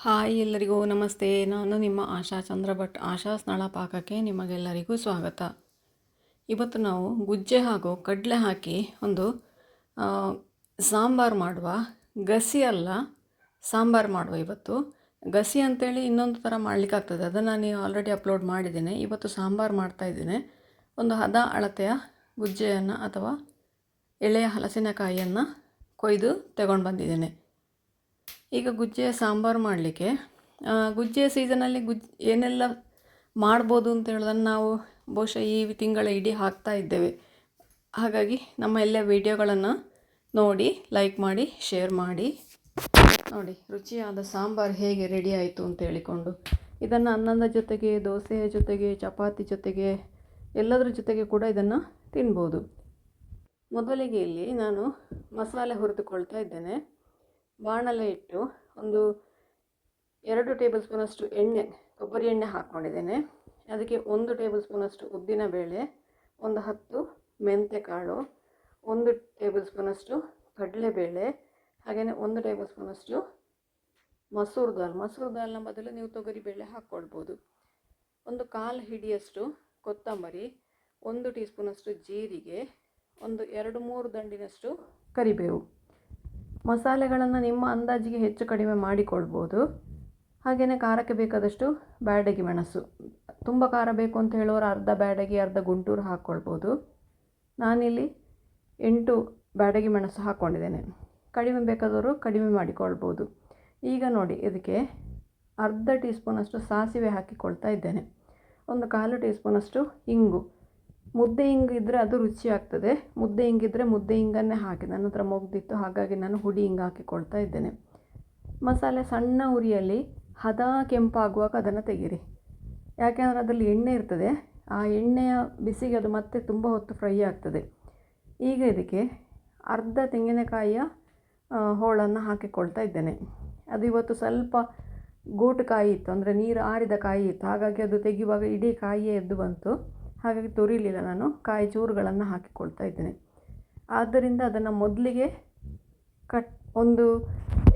Hi ಎಲ್ಲರಿಗೂ ನಮಸ್ತೆ. ನಾನು ನಿಮ್ಮ ಆಶಾ ಚಂದ್ರ ಭಟ್. ಆಶಾ ಸ್ನಳ ಪಾಕಕ್ಕೆ ನಿಮಗೆಲ್ಲರಿಗೂ ಸ್ವಾಗತ. ಇವತ್ತು ನಾವು ಗುಜ್ಜೆ ಹಾಗೂ ಕಡಲೆ ಹಾಕಿ ಒಂದು ಸಾಂಬಾರು ಮಾಡುವ. ಗಸಿ ಅಲ್ಲ, ಸಾಂಬಾರು ಮಾಡುವ. ಇವತ್ತು ಗಸಿ ಅಂತೇಳಿ ಇನ್ನೊಂದು ಥರ ಮಾಡಲಿಕ್ಕಾಗ್ತದೆ, ಅದನ್ನು ನಾನು ಆಲ್ರೆಡಿ ಅಪ್ಲೋಡ್ ಮಾಡಿದ್ದೇನೆ. ಇವತ್ತು ಸಾಂಬಾರು ಮಾಡ್ತಾಯಿದ್ದೇನೆ. ಒಂದು ಅಳತೆಯ ಗುಜ್ಜೆಯನ್ನು ಅಥವಾ ಎಳೆಯ ಹಲಸಿನಕಾಯಿಯನ್ನು ಕೊಯ್ದು ತಗೊಂಡು ಬಂದಿದ್ದೇನೆ. ಈಗ ಗುಜ್ಜೆಯ ಸಾಂಬಾರು ಮಾಡಲಿಕ್ಕೆ ಗುಜ್ಜೆಯ ಸೀಸನಲ್ಲಿ ಏನೆಲ್ಲ ಮಾಡ್ಬೋದು ಅಂತ ಹೇಳೋದನ್ನು ನಾವು ಬಹುಶಃ ಈ ತಿಂಗಳ ಇಡೀ ಹಾಕ್ತಾ ಇದ್ದೇವೆ. ಹಾಗಾಗಿ ನಮ್ಮ ಎಲ್ಲ ವಿಡಿಯೋಗಳನ್ನು ನೋಡಿ ಲೈಕ್ ಮಾಡಿ ಶೇರ್ ಮಾಡಿ. ನೋಡಿ ರುಚಿಯಾದ ಸಾಂಬಾರು ಹೇಗೆ ರೆಡಿ ಆಯಿತು ಅಂತ ಹೇಳಿಕೊಂಡು, ಇದನ್ನು ಅನ್ನದ ಜೊತೆಗೆ, ದೋಸೆಯ ಜೊತೆಗೆ, ಚಪಾತಿ ಜೊತೆಗೆ, ಎಲ್ಲದರ ಜೊತೆಗೆ ಕೂಡ ಇದನ್ನು ತಿನ್ಬೋದು. ಮೊದಲಿಗೆ ಇಲ್ಲಿ ನಾನು ಮಸಾಲೆ ಹುರಿದುಕೊಳ್ತಾ ಇದ್ದೇನೆ. ಬಾಣಲೆ ಇಟ್ಟು ಒಂದು 2 ಟೇಬಲ್ ಸ್ಪೂನಷ್ಟು ಕೊಬ್ಬರಿ ಎಣ್ಣೆ ಹಾಕ್ಕೊಂಡಿದ್ದೇನೆ. ಅದಕ್ಕೆ 1 ಟೇಬಲ್ ಸ್ಪೂನಷ್ಟು ಉದ್ದಿನಬೇಳೆ, ಒಂದು 10 ಮೆಂತ್ಯಕಾಳು, 1 ಟೇಬಲ್ ಸ್ಪೂನಷ್ಟು ಕಡಲೆಬೇಳೆ, ಹಾಗೆಯೇ 1 ಟೇಬಲ್ ಸ್ಪೂನಷ್ಟು ಮಸೂರ್ ದಾಲ್ನ ಬದಲು ನೀವು ತೊಗರಿಬೇಳೆ ಹಾಕ್ಕೊಳ್ಬೋದು. ಒಂದು 1/4 ಹಿಡಿಯಷ್ಟು ಕೊತ್ತಂಬರಿ, 1 ಟೀ ಸ್ಪೂನಷ್ಟು ಜೀರಿಗೆ, ಒಂದು 2-3 ದಂಡಿನಷ್ಟು ಕರಿಬೇವು. ಮಸಾಲೆಗಳನ್ನು ನಿಮ್ಮ ಅಂದಾಜಿಗೆ ಹೆಚ್ಚು ಕಡಿಮೆ ಮಾಡಿಕೊಳ್ಬೋದು. ಹಾಗೆಯೇ ಖಾರಕ್ಕೆ ಬೇಕಾದಷ್ಟು ಬ್ಯಾಡಗಿ ಮೆಣಸು. ತುಂಬ ಖಾರ ಬೇಕು ಅಂತ ಹೇಳೋರು ಅರ್ಧ ಬ್ಯಾಡಗಿ ಅರ್ಧ ಗುಂಟೂರು ಹಾಕ್ಕೊಳ್ಬೋದು. ನಾನಿಲ್ಲಿ 8 ಬ್ಯಾಡಗಿ ಮೆಣಸು ಹಾಕ್ಕೊಂಡಿದ್ದೇನೆ. ಕಡಿಮೆ ಬೇಕಾದವರು ಕಡಿಮೆ ಮಾಡಿಕೊಳ್ಬೋದು. ಈಗ ನೋಡಿ, ಇದಕ್ಕೆ ಅರ್ಧ ಟೀ ಸ್ಪೂನಷ್ಟು ಸಾಸಿವೆ ಹಾಕಿಕೊಳ್ತಾ ಇದ್ದೇನೆ. ಒಂದು 1/4 ಟೀ ಸ್ಪೂನಷ್ಟು ಇಂಗು. ಮುದ್ದೆ ಹಿಂಗು ಇದ್ದರೆ ಅದು ರುಚಿ ಆಗ್ತದೆ. ಮುದ್ದೆ ಹಿಂಗಿದ್ರೆ ಮುದ್ದೆ ಹಿಂಗನ್ನೇ ಹಾಕಿ, ನನ್ನ ಹತ್ರ ಮುಗ್ದಿತ್ತು, ಹಾಗಾಗಿ ನಾನು ಹುಡಿ ಹಿಂಗೆ ಹಾಕಿಕೊಳ್ತಾ ಇದ್ದೇನೆ. ಮಸಾಲೆ ಸಣ್ಣ ಉರಿಯಲ್ಲಿ ಹದ ಕೆಂಪಾಗುವಾಗ ಅದನ್ನು ತೆಗೀರಿ. ಯಾಕೆಂದರೆ ಅದರಲ್ಲಿ ಎಣ್ಣೆ ಇರ್ತದೆ. ಆ ಎಣ್ಣೆಯ ಬಿಸಿಗೆ ಅದು ಮತ್ತೆ ತುಂಬ ಹೊತ್ತು ಫ್ರೈ ಆಗ್ತದೆ. ಈಗ ಇದಕ್ಕೆ ಅರ್ಧ ತೆಂಗಿನಕಾಯಿಯ ಹೋಳನ್ನು ಹಾಕಿಕೊಳ್ತಾ ಇದ್ದೇನೆ. ಅದು ಇವತ್ತು ಸ್ವಲ್ಪ ಗೋಟು ಕಾಯಿ ಇತ್ತು, ಅಂದರೆ ನೀರು ಆರಿದ ಕಾಯಿ ಇತ್ತು. ಹಾಗಾಗಿ ಅದು ತೆಗೆಯುವಾಗ ಇಡೀ ಕಾಯಿಯೇ ಎದ್ದು ಬಂತು. ಹಾಗಾಗಿ ತುರಿಲಿಲ್ಲ, ನಾನು ಕಾಯಿ ಚೂರುಗಳನ್ನು ಹಾಕಿಕೊಳ್ತಾ ಇದ್ದೇನೆ. ಆದ್ದರಿಂದ ಅದನ್ನು ಮೊದಲಿಗೆ ಒಂದು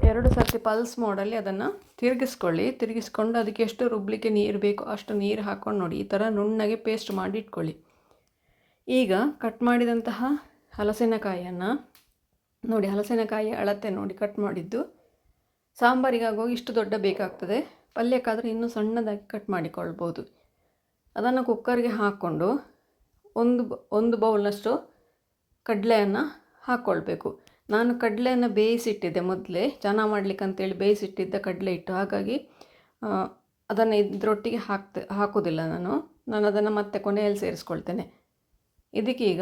2 ಸರ್ತಿ ಪಲ್ಸ್ ಮೋಡಲ್ಲಿ ಅದನ್ನು ತಿರುಗಿಸ್ಕೊಂಡು ಅದಕ್ಕೆ ಎಷ್ಟು ರುಬ್ಲಿಕ್ಕೆ ನೀರು ಬೇಕೋ ಅಷ್ಟು ನೀರು ಹಾಕ್ಕೊಂಡು ನೋಡಿ, ಈ ಥರ ನುಣ್ಣಗೆ ಪೇಸ್ಟ್ ಮಾಡಿ ಇಟ್ಕೊಳ್ಳಿ. ಈಗ ಕಟ್ ಮಾಡಿದಂತಹ ಹಲಸಿನಕಾಯಿಯನ್ನು ನೋಡಿ, ಹಲಸಿನಕಾಯಿ ಅಳತೆ ನೋಡಿ ಕಟ್ ಮಾಡಿದ್ದು. ಸಾಂಬಾರಿಗಾಗುವಾಗ ಇಷ್ಟು ದೊಡ್ಡ ಬೇಕಾಗ್ತದೆ, ಪಲ್ಯಕ್ಕಾದರೆ ಇನ್ನೂ ಸಣ್ಣದಾಗಿ ಕಟ್ ಮಾಡಿಕೊಳ್ಬೋದು. ಅದನ್ನು ಕುಕ್ಕರ್ಗೆ ಹಾಕ್ಕೊಂಡು ಒಂದು ಬೌಲ್ನಷ್ಟು ಕಡಲೆಯನ್ನು ಹಾಕ್ಕೊಳ್ಬೇಕು. ನಾನು ಕಡಲೆಯನ್ನು ಬೇಯಿಸಿಟ್ಟಿದ್ದೆ ಮೊದಲೇ, ಚೆನ್ನಾಗಿ ಮಾಡಲಿಕ್ಕೆ ಅಂತೇಳಿ ಬೇಯಿಸಿಟ್ಟಿದ್ದ ಕಡಲೆ ಇಟ್ಟು. ಹಾಗಾಗಿ ಅದನ್ನು ಇದರೊಟ್ಟಿಗೆ ಹಾಕೋದಿಲ್ಲ ನಾನು ಅದನ್ನು ಮತ್ತೆ ಕೊನೆಯಲ್ಲಿ ಸೇರಿಸ್ಕೊಳ್ತೇನೆ. ಇದಕ್ಕೀಗ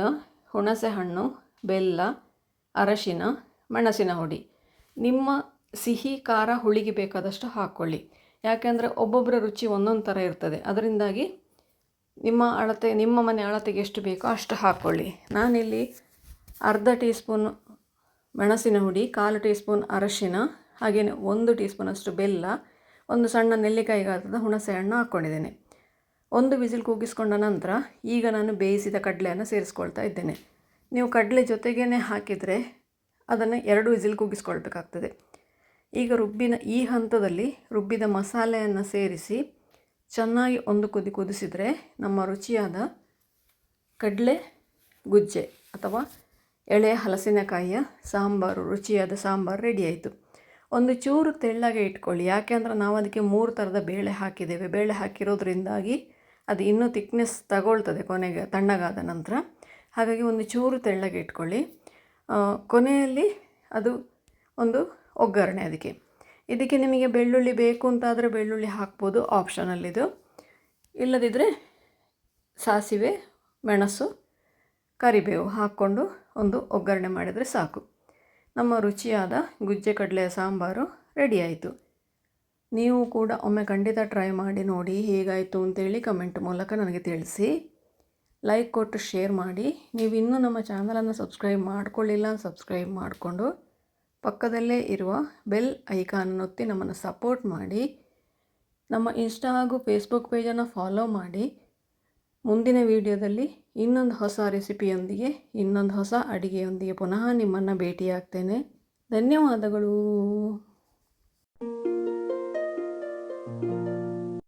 ಹುಣಸೆ ಹಣ್ಣು, ಬೆಲ್ಲ, ಅರಶಿನ, ಮೆಣಸಿನ ಹುಡಿ, ನಿಮ್ಮ ಸಿಹಿ ಖಾರ ಹುಳಿಗೆ ಬೇಕಾದಷ್ಟು ಹಾಕ್ಕೊಳ್ಳಿ. ಯಾಕೆಂದರೆ ಒಬ್ಬೊಬ್ಬರ ರುಚಿ ಒಂದೊಂದು ಥರ ಇರ್ತದೆ. ಅದರಿಂದಾಗಿ ನಿಮ್ಮ ಮನೆ ಅಳತೆಗೆ ಎಷ್ಟು ಬೇಕೋ ಅಷ್ಟು ಹಾಕ್ಕೊಳ್ಳಿ. ನಾನಿಲ್ಲಿ ಅರ್ಧ ಟೀ ಸ್ಪೂನ್ ಮೆಣಸಿನ ಹುಡಿ, 1/4 ಟೀ ಸ್ಪೂನ್ ಅರಶಿನ, ಹಾಗೆಯೇ 1 ಟೀ ಸ್ಪೂನಷ್ಟು ಬೆಲ್ಲ, ಒಂದು ಸಣ್ಣ ನೆಲ್ಲಿಕಾಯಿ ಗಾತ್ರದ ಹುಣಸೆ ಹಣ್ಣು ಹಾಕ್ಕೊಂಡಿದ್ದೇನೆ. 1 ವಿಸಿಲ್ ಕೂಗಿಸ್ಕೊಂಡ ನಂತರ ಈಗ ನಾನು ಬೇಯಿಸಿದ ಕಡಲೆಯನ್ನು ಸೇರಿಸ್ಕೊಳ್ತಾ ಇದ್ದೇನೆ. ನೀವು ಕಡಲೆ ಜೊತೆಗೇ ಹಾಕಿದರೆ ಅದನ್ನು 2 ವಿಸಿಲ್ ಕೂಗಿಸ್ಕೊಳ್ಬೇಕಾಗ್ತದೆ. ಈಗ ಈ ಹಂತದಲ್ಲಿ ರುಬ್ಬಿದ ಮಸಾಲೆಯನ್ನು ಸೇರಿಸಿ ಚೆನ್ನಾಗಿ ಒಂದು ಕುದಿಸಿದರೆ ನಮ್ಮ ರುಚಿಯಾದ ಕಡಲೆ ಗುಜ್ಜೆ ಅಥವಾ ಎಳೆಯ ಹಲಸಿನಕಾಯಿಯ ರುಚಿಯಾದ ಸಾಂಬಾರು ರೆಡಿ ಆಯಿತು. ಒಂದು ಚೂರು ತೆಳ್ಳಗೆ ಇಟ್ಕೊಳ್ಳಿ, ಯಾಕೆಂದರೆ ನಾವು ಅದಕ್ಕೆ 3 ಥರದ ಬೇಳೆ ಹಾಕಿದ್ದೇವೆ. ಬೇಳೆ ಹಾಕಿರೋದ್ರಿಂದಾಗಿ ಅದು ಇನ್ನೂ ತಿಕ್ನೆಸ್ ತಗೊಳ್ತದೆ ಕೊನೆಗೆ ತಣ್ಣಗಾದ ನಂತರ. ಹಾಗಾಗಿ ಒಂದು ಚೂರು ತೆಳ್ಳಗೆ ಇಟ್ಕೊಳ್ಳಿ. ಕೊನೆಯಲ್ಲಿ ಅದು ಒಂದು ಒಗ್ಗರಣೆ. ಇದಕ್ಕೆ ನಿಮಗೆ ಬೆಳ್ಳುಳ್ಳಿ ಬೇಕು ಅಂತಾದರೆ ಬೆಳ್ಳುಳ್ಳಿ ಹಾಕ್ಬೋದು, ಆಪ್ಷನಲ್ಲಿದು. ಇಲ್ಲದಿದ್ದರೆ ಸಾಸಿವೆ, ಮೆಣಸು, ಕರಿಬೇವು ಹಾಕ್ಕೊಂಡು ಒಂದು ಒಗ್ಗರಣೆ ಮಾಡಿದರೆ ಸಾಕು. ನಮ್ಮ ರುಚಿಯಾದ ಗುಜ್ಜೆ ಕಡಲೆಯ ಸಾಂಬಾರು ರೆಡಿ ಆಯಿತು. ನೀವು ಕೂಡ ಒಮ್ಮೆ ಖಂಡಿತ ಟ್ರೈ ಮಾಡಿ ನೋಡಿ ಹೇಗಾಯಿತು ಅಂತೇಳಿ ಕಮೆಂಟ್ ಮೂಲಕ ನನಗೆ ತಿಳಿಸಿ. ಲೈಕ್ ಕೊಟ್ಟು ಶೇರ್ ಮಾಡಿ. ನೀವು ಇನ್ನೂ ನಮ್ಮ ಚಾನಲನ್ನು ಸಬ್ಸ್ಕ್ರೈಬ್ ಮಾಡ್ಕೊಳ್ಳಿಲ್ಲ, ಸಬ್ಸ್ಕ್ರೈಬ್ ಮಾಡಿಕೊಂಡು ಪಕ್ಕದಲ್ಲೇ ಇರುವ ಬೆಲ್ ಐಕಾನ್ ಒತ್ತಿ ನಮ್ಮನ್ನು ಸಪೋರ್ಟ್ ಮಾಡಿ. ನಮ್ಮ ಇನ್ಸ್ಟಾ ಹಾಗೂ ಫೇಸ್ಬುಕ್ ಪೇಜನ್ನು ಫಾಲೋ ಮಾಡಿ. ಮುಂದಿನ ವಿಡಿಯೋದಲ್ಲಿ ಇನ್ನೊಂದು ಹೊಸ ರೆಸಿಪಿಯೊಂದಿಗೆ, ಇನ್ನೊಂದು ಹೊಸ ಅಡುಗೆಯೊಂದಿಗೆ ಪುನಃ ನಿಮ್ಮನ್ನು ಭೇಟಿಯಾಗ್ತೇನೆ. ಧನ್ಯವಾದಗಳು.